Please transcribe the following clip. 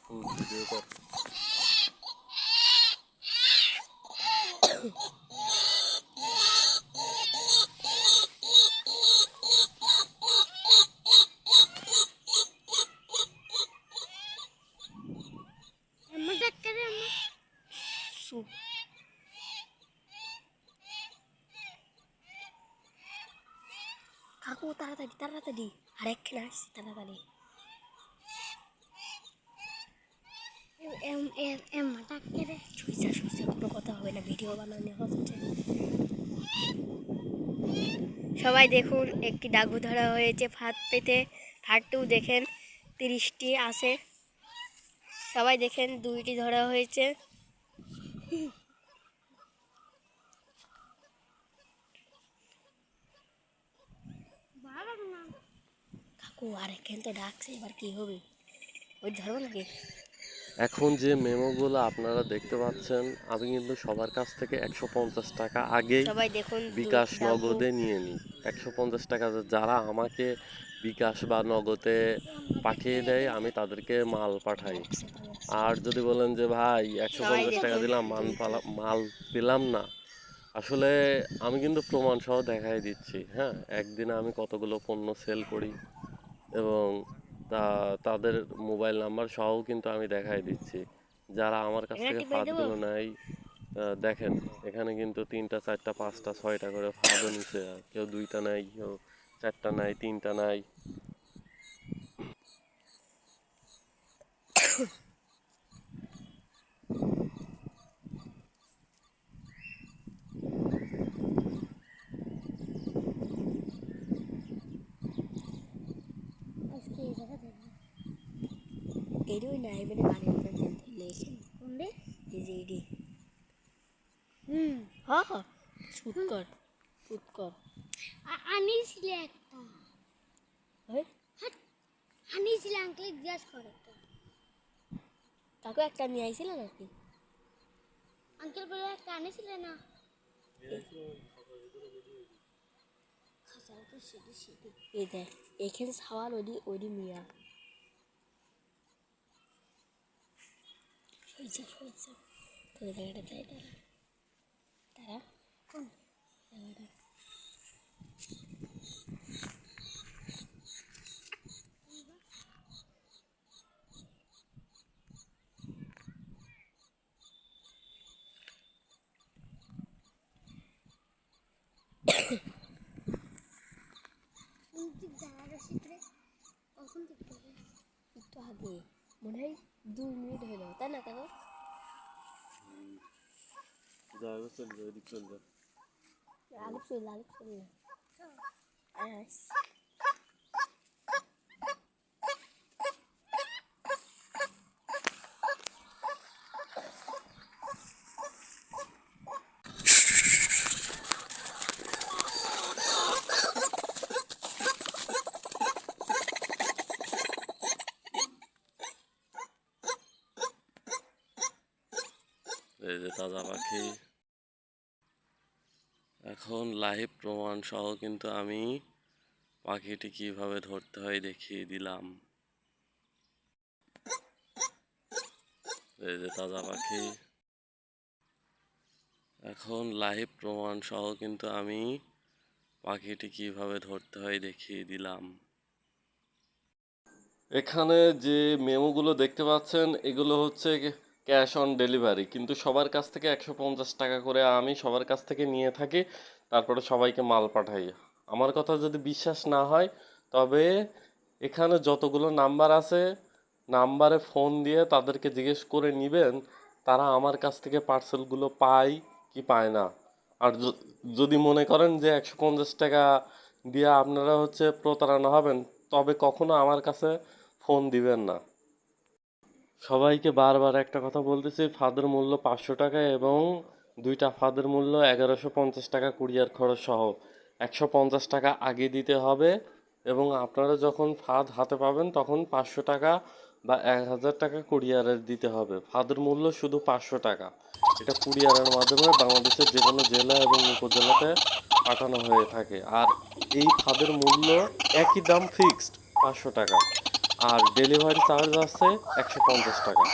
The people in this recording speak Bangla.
ভিডিও কর। কাকু তাড়াতাড়ি তাড়াতাড়ি আরেকখানে আসছি তাড়াতাড়ি। কোনো কথা হবে না, ভিডিও বানানো হচ্ছে। সবাই দেখুন একটি ডাকু ধরা হয়েছে ফাঁদ পেতে। ফাঁদটিও দেখেন 30টি আছে। সবাই দেখেন 2টি ধরা হয়েছে। কাকু আরেকখান তো ডাকছে, এবার কি হবে? ওই ধরবো নাকি? এখন যে মেমোগুলো আপনারা দেখতে পাচ্ছেন, আমি কিন্তু সবার কাছ থেকে 150 টাকা আগেই সবাই দেখুন বিকাশ ডাকু। নগদে নিয়ে নিই। 150 টাকা যারা আমাকে বিকাশ বা নগদে পাঠিয়ে দেয় আমি তাদেরকে মাল পাঠাই। আর যদি বলেন যে ভাই সবাই 150 টাকা দেখুন দিলাম দুইটা। মাল পেলাম না, আসলে আমি কিন্তু প্রমাণ সহ দেখাই দিচ্ছি। হ্যাঁ, একদিনে আমি কতগুলো পণ্য সেল করি এবং তাদের মোবাইল নাম্বার সহও কিন্তু আমি দেখাই দিচ্ছি। যারা আমার কাছ এখানে থেকে টিপাই দেবো। ফাঁদগুলো নেয়, দেখেন এখানে কিন্তু 3টা 4টা 5টা 6টা করে ফাঁদও নিছে। কেউ 2টা নেয়, কেউ 4টা নেয়, 3টা নেয়। এরই নাই মানে বাড়ির লেখেন কোনরে এই যে এডি। হ্যাঁ হ্যাঁ শুট কর শুট কর। আনিছিলে একটা ওই আনিছিলে আঙ্কেল জিজ্ঞাসা করে একটা কাকু একটা নিয়ে আইছিল নাকি? আঙ্কেল বলে একটা আনিছিলে না খাঁচাও তো সেটি সেটি এই দেখ এখানে সাওয়াল ওডি ওডি মিয়া হয়েছে হয়েছে। তোর জায়গাটা চাই তারা তারা কোন জায়গাটা কোন দিক জায়গাটা শিখলে কখন দিক যাবে একটু আগে মনে হয় 2 মিনিট হলো তাই না কাকু? আলু চল না। এই যে তাজা পাখি। এখন লাইভ প্রমাণ সহ কিন্তু আমি পাখিটি কিভাবে ধরতে হয় দেখিয়ে দিলাম। এই যে তাজা পাখি। এখন লাইভ প্রমাণ সহ কিন্তু আমি পাখিটি কিভাবে ধরতে হয় দেখিয়ে দিলাম। এখানে যে মেমোগুলো দেখতে পাচ্ছেন এগুলো হচ্ছে ক্যাশ অন ডেলিভারি, কিন্তু সবার কাছ থেকে 150 টাকা করে আমি সবার কাছ থেকে নিয়ে থাকি, তারপরে সবাইকে মাল পাঠাই। আমার কথা যদি বিশ্বাস না হয় তবে এখানে যতগুলো নাম্বার আছে নাম্বারে ফোন দিয়ে তাদেরকে জিজ্ঞেস করে নেবেন তারা আমার কাছ থেকে পার্সেলগুলো পায় কি পায় না। আর যদি মনে করেন যে 150 টাকা দিয়ে আপনারা হচ্ছে প্রতারণা হবেন, তবে কখনো আমার কাছে ফোন দিবেন না। সবাইকে বারবার একটা কথা বলতেছি, ফাদের মূল্য 500 টাকা এবং 2টা ফাদের মূল্য 1150 টাকা কুরিয়ার খরচ সহ। 150 টাকা আগে দিতে হবে এবং আপনারা যখন ফাদ হাতে পাবেন তখন 500 টাকা বা 1000 টাকা কুরিয়ারের দিতে হবে। ফাদের মূল্য শুধু 500 টাকা। এটা কুরিয়ারের মাধ্যমে বাংলাদেশের যে কোনো জেলা এবং উপজেলাতে পাঠানো হয়ে থাকে। আর এই ফাদের মূল্য একই দাম, ফিক্সড 500 টাকা। আর ডেলিভারি চার্জ আছে 150 টাকা।